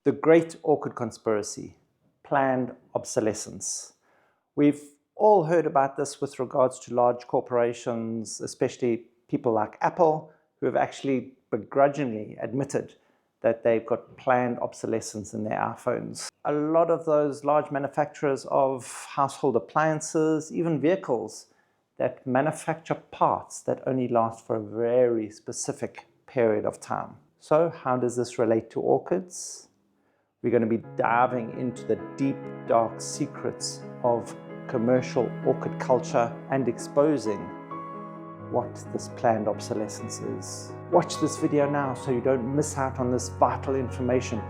The great orchid conspiracy, planned obsolescence. We've all heard about this with regards to large corporations, especially people like Apple, who have actually begrudgingly admitted that they've got planned obsolescence in their iPhones. A lot of those large manufacturers of household appliances, even vehicles, that manufacture parts that only last for a very specific period of time. So how does this relate to orchids? We're going to be diving into the deep, dark secrets of commercial orchid culture and exposing what this planned obsolescence is. Watch this video now so you don't miss out on this vital information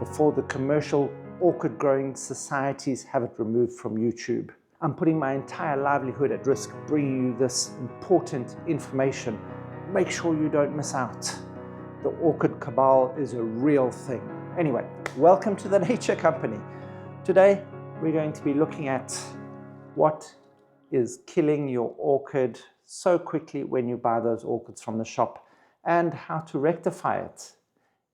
before the commercial orchid growing societies have it removed from YouTube. I'm putting my entire livelihood at risk bringing you this important information. Make sure you don't miss out. The orchid cabal is a real thing. Anyway, welcome to the Nature Company. Today, we're going to be looking at what is killing your orchid so quickly when you buy those orchids from the shop and how to rectify it.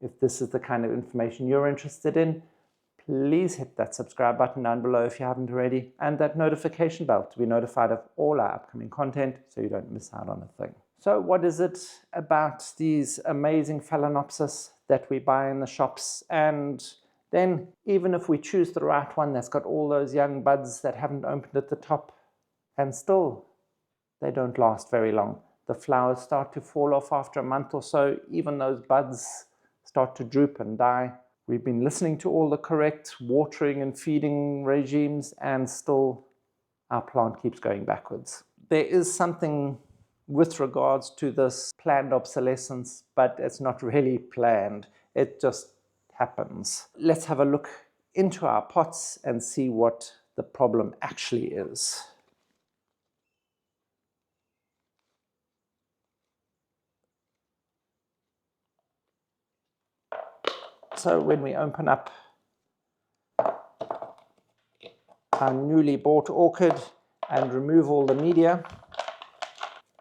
If this is the kind of information you're interested in, please hit that subscribe button down below if you haven't already, and that notification bell to be notified of all our upcoming content so you don't miss out on a thing. So what is it about these amazing Phalaenopsis that we buy in the shops, and then even if we choose the right one that's got all those young buds that haven't opened at the top, and still they don't last very long. The flowers start to fall off after a month or so, even those buds start to droop and die. We've been listening to all the correct watering and feeding regimes, and still our plant keeps going backwards. There is something with regards to this planned obsolescence, but it's not really planned. It just happens. Let's have a look into our pots and see what the problem actually is. So when we open up our newly bought orchid and remove all the media,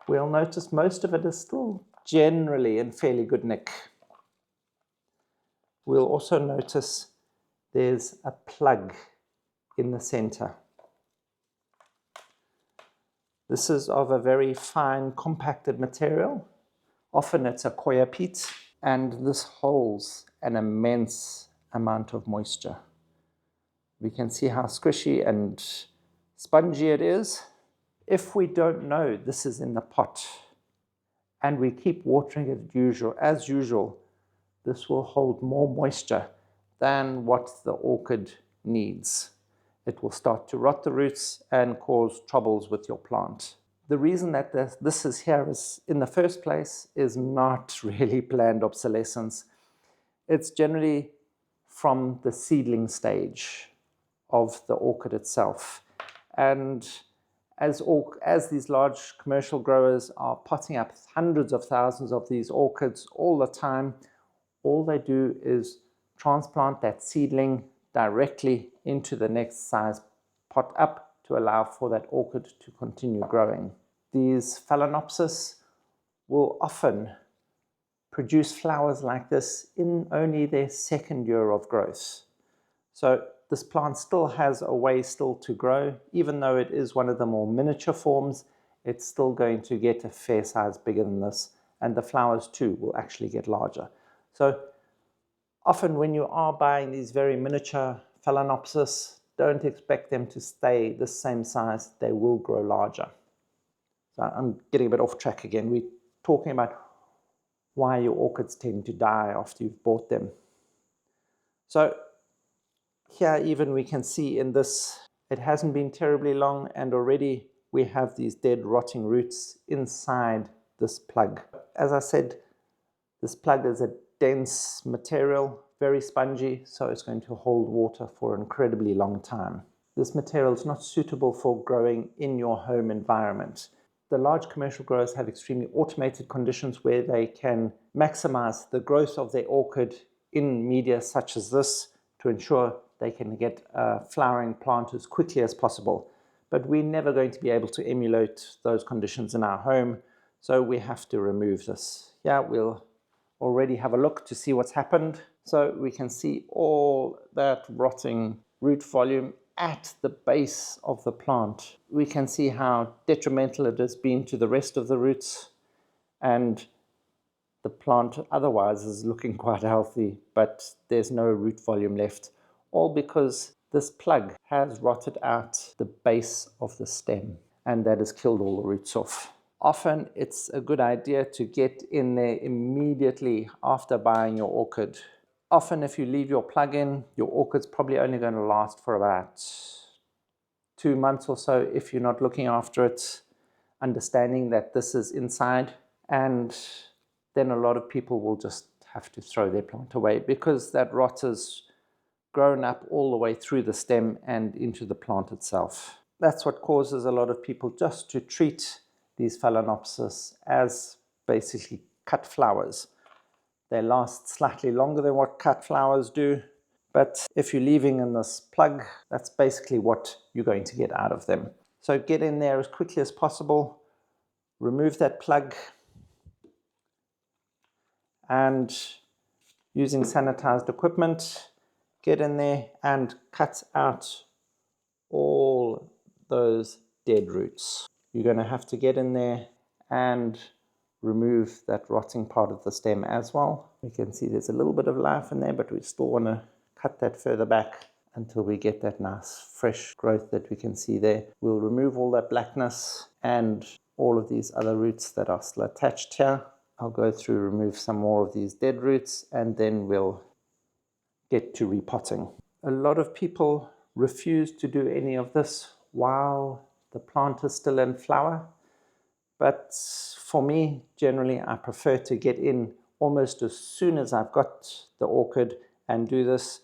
we'll notice most of it is still generally in fairly good nick. We'll also notice there's a plug in the center. This is of a very fine compacted material. Often it's a coir peat, and this holds an immense amount of moisture. We can see how squishy and spongy it is. If we don't know this is in the pot and we keep watering it as usual, this will hold more moisture than what the orchid needs. It will start to rot the roots and cause troubles with your plant. The reason that this is here is, in the first place, is not really planned obsolescence. It's generally from the seedling stage of the orchid itself. And as these large commercial growers are potting up hundreds of thousands of these orchids all the time, all they do is transplant that seedling directly into the next size pot up to allow for that orchid to continue growing. These Phalaenopsis will often produce flowers like this in only their second year of growth. So this plant still has a way still to grow. Even though it is one of the more miniature forms, it's still going to get a fair size bigger than this, and the flowers too will actually get larger. So often when you are buying these very miniature Phalaenopsis, don't expect them to stay the same size. They will grow larger. So I'm getting a bit off track again. We're talking about why your orchids tend to die after you've bought them. So here even we can see in this, it hasn't been terribly long and already we have these dead rotting roots inside this plug. As I said, this plug is a dense material, very spongy, so it's going to hold water for an incredibly long time. This material is not suitable for growing in your home environment. The large commercial growers have extremely automated conditions where they can maximize the growth of their orchid in media such as this to ensure they can get a flowering plant as quickly as possible. But we're never going to be able to emulate those conditions in our home, so we have to remove this. Yeah, we'll already have a look to see what's happened. So we can see all that rotting root volume at the base of the plant. We can see how detrimental it has been to the rest of the roots, and the plant otherwise is looking quite healthy, but there's no root volume left, all because this plug has rotted out the base of the stem, and that has killed all the roots off. Often it's a good idea to get in there immediately after buying your orchid. Often if you leave your plug in, your orchid's probably only going to last for about 2 months or so if you're not looking after it, understanding that this is inside, and then a lot of people will just have to throw their plant away because that rot has grown up all the way through the stem and into the plant itself. That's what causes a lot of people just to treat these Phalaenopsis as basically cut flowers. They last slightly longer than what cut flowers do, but if you're leaving in this plug, that's basically what you're going to get out of them. So get in there as quickly as possible, remove that plug, and using sanitized equipment, get in there and cut out all those dead roots. You're going to have to get in there and remove that rotting part of the stem as well. You can see there's a little bit of life in there, but we still want to cut that further back until we get that nice fresh growth that we can see there. We'll remove all that blackness and all of these other roots that are still attached here. I'll go through, remove some more of these dead roots, and then we'll get to repotting. A lot of people refuse to do any of this while the plant is still in flower, but for me, generally, I prefer to get in almost as soon as I've got the orchid and do this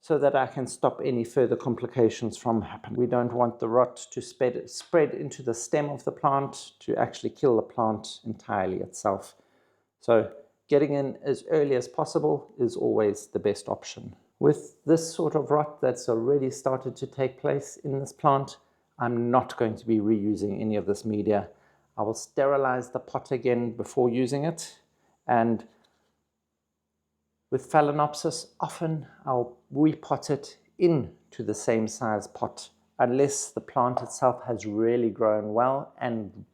so that I can stop any further complications from happening. We don't want the rot to spread into the stem of the plant to actually kill the plant entirely itself. So getting in as early as possible is always the best option. With this sort of rot that's already started to take place in this plant, I'm not going to be reusing any of this media. I will sterilize the pot again before using it, and with Phalaenopsis, often I'll repot it into the same size pot unless the plant itself has really grown well and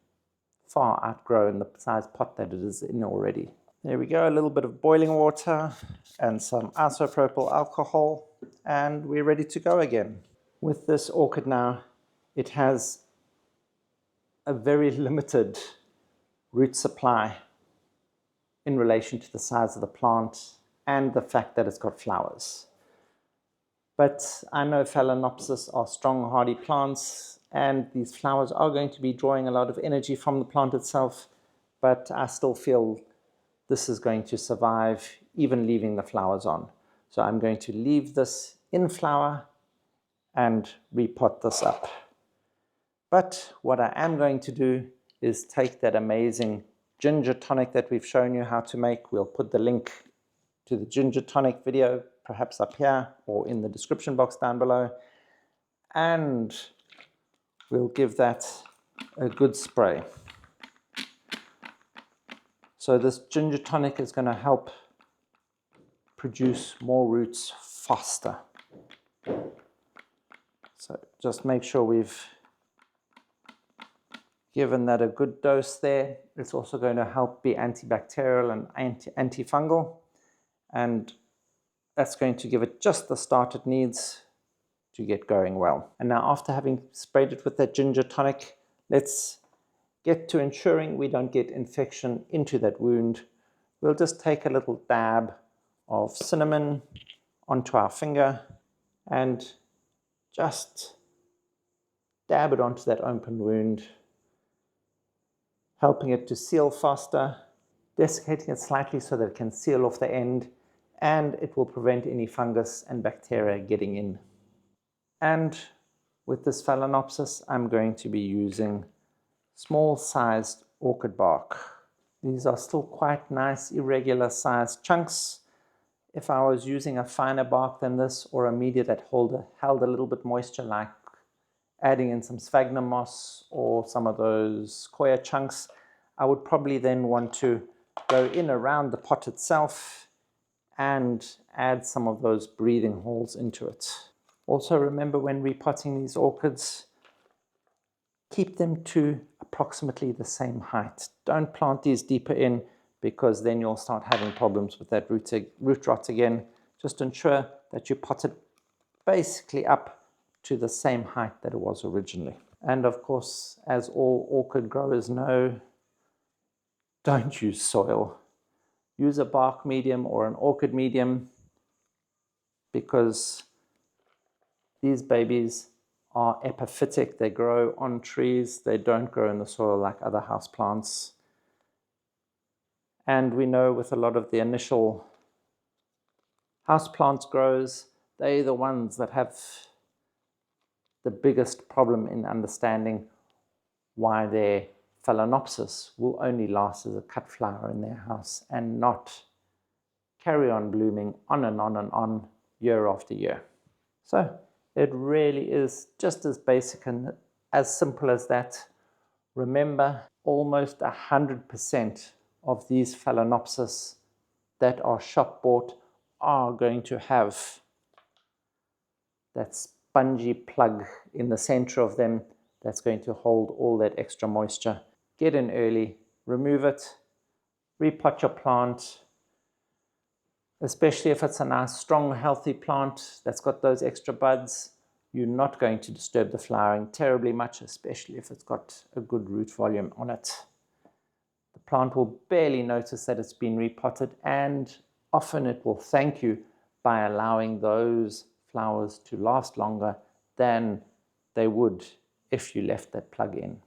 far outgrown the size pot that it is in already. There we go, a little bit of boiling water and some isopropyl alcohol, and we're ready to go again. With this orchid now, it has a very limited root supply in relation to the size of the plant and the fact that it's got flowers. But I know Phalaenopsis are strong, hardy plants, and these flowers are going to be drawing a lot of energy from the plant itself, but I still feel this is going to survive even leaving the flowers on. So I'm going to leave this in flower and repot this up. But what I am going to do is take that amazing ginger tonic that we've shown you how to make. We'll put the link to the ginger tonic video perhaps up here or in the description box down below, and we'll give that a good spray. So this ginger tonic is going to help produce more roots faster. So just make sure we've given that a good dose there. It's also going to help be antibacterial and antifungal, and that's going to give it just the start it needs to get going well. And now, after having sprayed it with that ginger tonic, let's get to ensuring we don't get infection into that wound. We'll just take a little dab of cinnamon onto our finger and just dab it onto that open wound, helping it to seal faster, desiccating it slightly so that it can seal off the end, and it will prevent any fungus and bacteria getting in. And with this Phalaenopsis, I'm going to be using small-sized orchid bark. These are still quite nice, irregular sized chunks. If I was using a finer bark than this, or a media that held a little bit moisture, like adding in some sphagnum moss or some of those coir chunks, I would probably then want to go in around the pot itself and add some of those breathing holes into it. Also remember, when repotting these orchids, keep them to approximately the same height. Don't plant these deeper in, because then you'll start having problems with that root rot again. Just ensure that you pot it basically up to the same height that it was originally. And of course, as all orchid growers know, don't use soil. Use a bark medium or an orchid medium, because these babies are epiphytic. They grow on trees. They don't grow in the soil like other house plants. And we know with a lot of the initial houseplant growers, they're the ones that have the biggest problem in understanding why their Phalaenopsis will only last as a cut flower in their house and not carry on blooming on and on and on year after year. So it really is just as basic and as simple as that. Remember, almost 100% of these Phalaenopsis that are shop bought are going to have that spongy plug in the center of them that's going to hold all that extra moisture. Get in early, remove it, repot your plant, especially if it's a nice, strong, healthy plant that's got those extra buds. You're not going to disturb the flowering terribly much, especially if it's got a good root volume on it. The plant will barely notice that it's been repotted, and often it will thank you by allowing those flowers to last longer than they would if you left that plug in.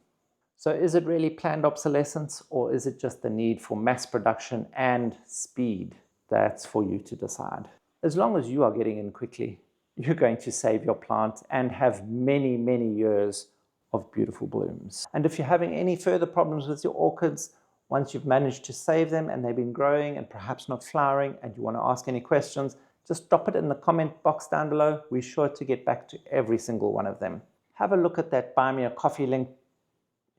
So is it really planned obsolescence, or is it just the need for mass production and speed? That's for you to decide. As long as you are getting in quickly, you're going to save your plant and have many, many years of beautiful blooms. And if you're having any further problems with your orchids, once you've managed to save them and they've been growing and perhaps not flowering, and you want to ask any questions, just drop it in the comment box down below. We're sure to get back to every single one of them. Have a look at that Buy Me a Coffee link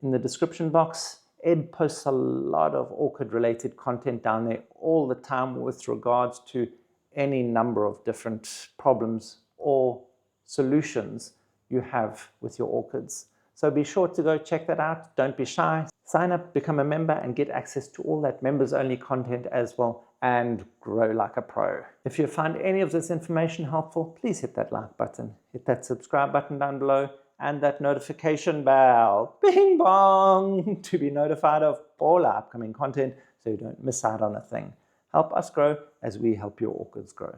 in the description box. Ed posts a lot of orchid related content down there all the time with regards to any number of different problems or solutions you have with your orchids. So be sure to go check that out. Don't be shy. Sign up, become a member, and get access to all that members only content as well, and grow like a pro. If you find any of this information helpful, please hit that like button, hit that subscribe button down below, and that notification bell, bing bong, to be notified of all our upcoming content so you don't miss out on a thing. Help us grow as we help your orchids grow.